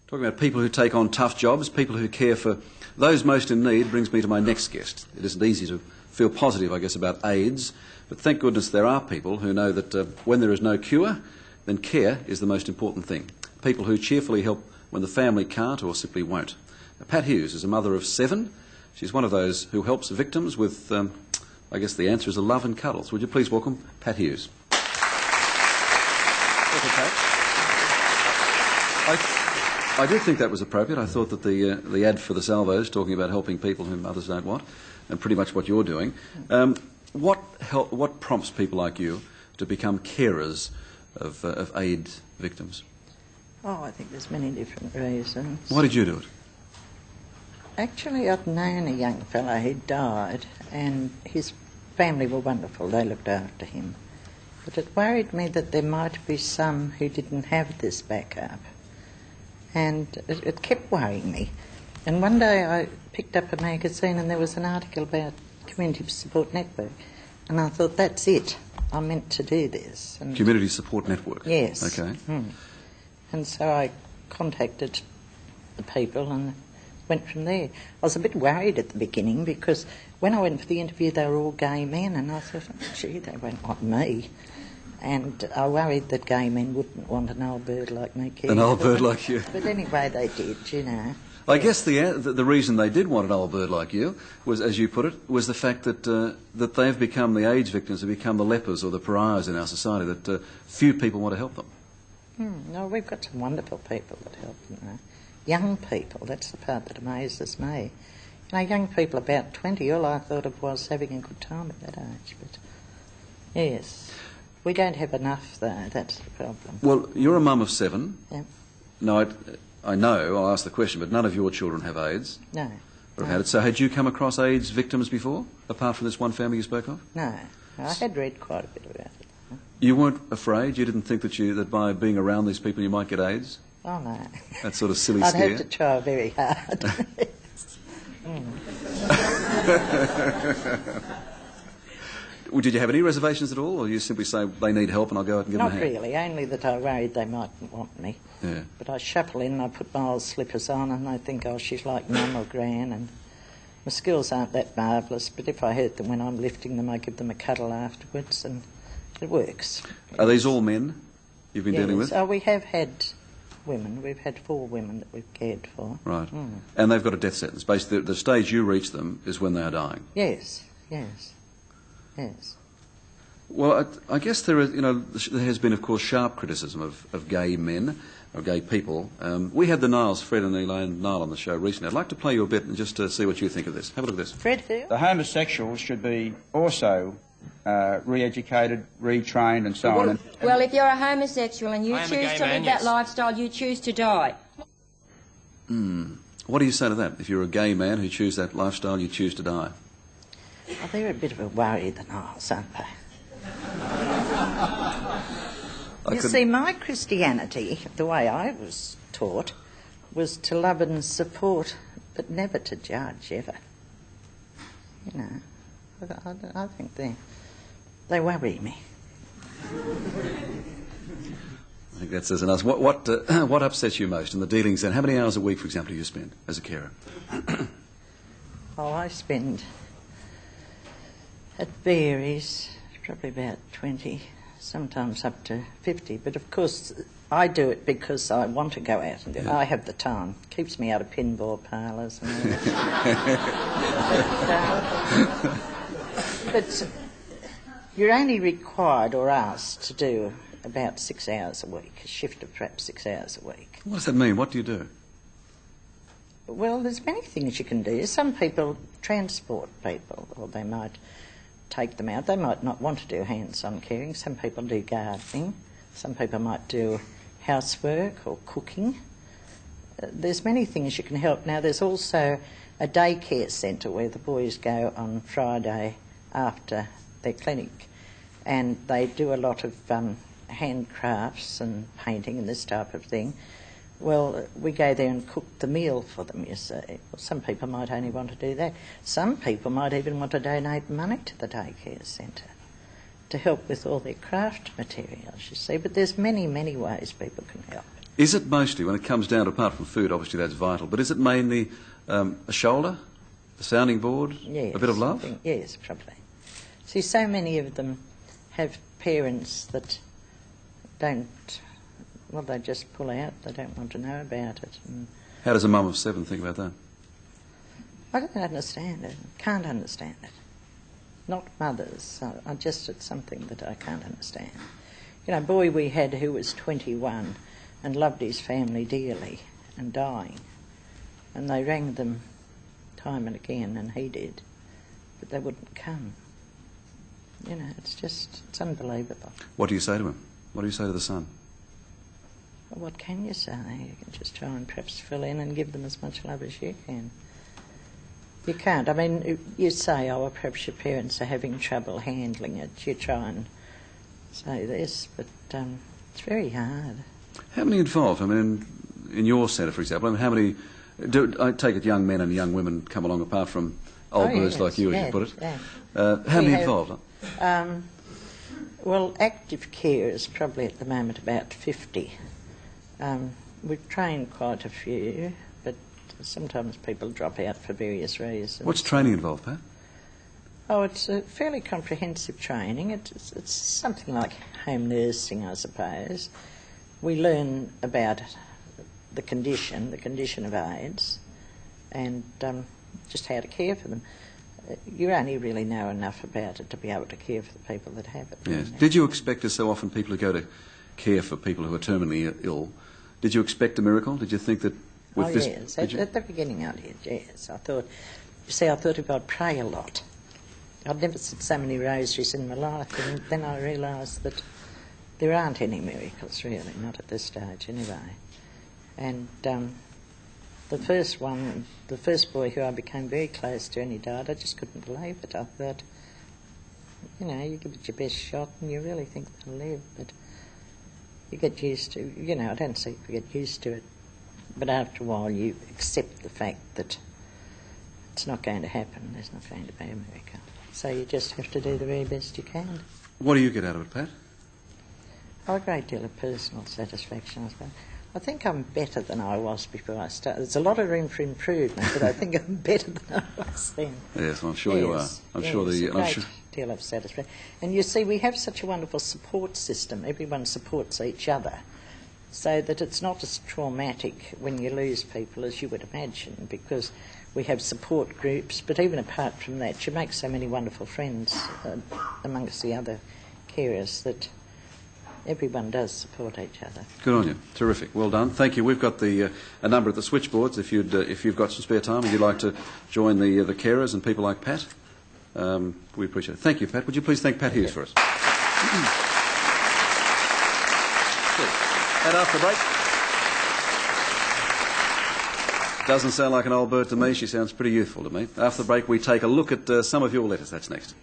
Talking about people who take on tough jobs, people who care for those most in need, brings me to my next guest. It isn't easy to feel positive, I guess, about AIDS, but thank goodness there are people who know that when there is no cure, then care is the most important thing. People who cheerfully help when the family can't or simply won't. Pat Hughes is a mother of 7. She's one of those who helps victims with, I guess the answer is a love and cuddles. Would you please welcome Pat Hughes? Welcome, Pat. I did think that was appropriate. I thought that the ad for the Salvos, talking about helping people whom others don't want, and pretty much what you're doing, what prompts people like you to become carers of AIDS victims? Oh, I think there's many different reasons. Why did you do it? Actually, I'd known a young fellow who died, and his family were wonderful. They looked after him. But it worried me that there might be some who didn't have this backup. And it kept worrying me. And one day I picked up a magazine and there was an article about Community Support Network. And I thought, that's it. I'm meant to do this. And Community Support Network? Yes. Okay. And so I contacted the people and went from there. I was a bit worried at the beginning because when I went for the interview they were all gay men and I thought, oh, gee, they won't want me. And I worried that gay men wouldn't want an old bird like me. An old bird like you. But anyway, they did, you know. I guess the reason they did want an old bird like you was, as you put it, was the fact that that they've become, the AIDS victims have become the lepers or the pariahs in our society, that few people want to help them. No, we've got some wonderful people that help, you know. Young people, that's the part that amazes me. You know, young people about 20, all I thought of was having a good time at that age. But yes, we don't have enough though, that's the problem. Well, you're a mum of 7. Yeah. No, I know, I'll ask the question, but none of your children have AIDS. No. Or have had it. So had you come across AIDS victims before, apart from this one family you spoke of? No. I had read quite a bit about it. You weren't afraid? You didn't think that by being around these people you might get AIDS? Oh, no. That sort of silly I'd scare? have to try very hard. Did you have any reservations at all, or you simply say, they need help and I'll go out and give them a hand? Not really, only that I worried they mightn't want me. Yeah. But I shuffle in, I put my old slippers on and I think, oh, she's like Mum or Gran, and my skills aren't that marvellous, but if I hurt them when I'm lifting them, I give them a cuddle afterwards and it works. Are these all men you've been dealing with? Oh, we have had women. We've had 4 women that we've cared for. Right. And they've got a death sentence. Basically, the stage you reach them is when they are dying. Yes, yes, yes. Well, I guess there has been, of course, sharp criticism of gay men, or gay people. We had the Niles, Fred and Nile on the show recently. I'd like to play you a bit and just see what you think of this. Have a look at this. Fred who? The homosexuals should be also re-educated, retrained and so on. Well, if you're a homosexual and you choose to live that lifestyle, you choose to die. What do you say to that? If you're a gay man who chooses that lifestyle, you choose to die? Oh, they're a bit of a worry, the Niles, aren't they? You see, my Christianity, the way I was taught, was to love and support, but never to judge, ever. You know, I think they worry me. I think that says enough. What upsets you most in the dealings then? How many hours a week, for example, do you spend as a carer? Oh, I spend, it varies, probably about 20, sometimes up to 50. But of course, I do it because I want to go out and do it. I have the time. Keeps me out of pinball parlours and all that. But you're only required or asked to do about 6 hours a week, a shift of perhaps 6 hours a week. What does that mean? What do you do? Well, there's many things you can do. Some people transport people, or they might take them out. They might not want to do hands-on caring. Some people do gardening. Some people might do housework or cooking. There's many things you can help. Now, there's also a daycare centre where the boys go on Friday after their clinic, and they do a lot of handcrafts and painting and this type of thing. Well, we go there and cook the meal for them, you see. Well, some people might only want to do that. Some people might even want to donate money to the daycare centre to help with all their craft materials, you see. But there's many, many ways people can help. Is it mostly, when it comes down to, apart from food, obviously that's vital, but is it mainly a shoulder, a sounding board, Yes, a bit of love? Yes, probably. See, so many of them have parents that don't, well, they just pull out. They don't want to know about it. And How does a mum of 7 think about that? I don't understand it. Can't understand it. Not mothers. It's something that I can't understand. You know, a boy we had who was 21 and loved his family dearly and dying. And they rang them time and again, and he did. But they wouldn't come. You know, it's unbelievable. What do you say to him? What do you say to the son? Well, what can you say? You can just try and perhaps fill in and give them as much love as you can. You can't. I mean, you say, oh, well, perhaps your parents are having trouble handling it. You try and say this, but it's very hard. How many involved? I mean, in your centre, for example, I mean, how many... I take it young men and young women come along, apart from old birds like you, as you put it. Yeah. How many involved? Well, active care is probably at the moment about 50. We've trained quite a few, but sometimes people drop out for various reasons. What's training involved, Pat? Oh, it's a fairly comprehensive training. It's something like home nursing, I suppose. We learn about the condition of AIDS, and just how to care for them. You only really know enough about it to be able to care for the people that have it. Yes. Did you expect, as so often people who go to care for people who are terminally ill, did you expect a miracle? Did you think that with this... Yes. At the beginning I did, yes. I thought if I'd pray a lot. I'd never said so many rosaries in my life, and then I realised that there aren't any miracles, really, not at this stage anyway. And the first boy who I became very close to, and he died, I just couldn't believe it. I thought, you know, you give it your best shot and you really think they'll live, but you get used to, you know, I don't say you get used to it, but after a while you accept the fact that it's not going to happen, there's not going to be a miracle. So you just have to do the very best you can. What do you get out of it, Pat? Oh, a great deal of personal satisfaction, I suppose. I think I'm better than I was before I started. There's a lot of room for improvement, but I think I'm better than I was then. Yes, well, I'm sure you are. I'm sure a great deal of satisfaction. And you see, we have such a wonderful support system. Everyone supports each other, so that it's not as traumatic when you lose people as you would imagine, because we have support groups. But even apart from that, you make so many wonderful friends amongst the other carers that everyone does support each other. Good on you. Terrific. Well done. Thank you. We've got a number of the switchboards. If you've got some spare time and you'd like to join the carers and people like Pat, we appreciate it. Thank you, Pat. Would you please thank Pat Hughes for us? And after the break, doesn't sound like an old bird to me. She sounds pretty youthful to me. After the break, we take a look at some of your letters. That's next.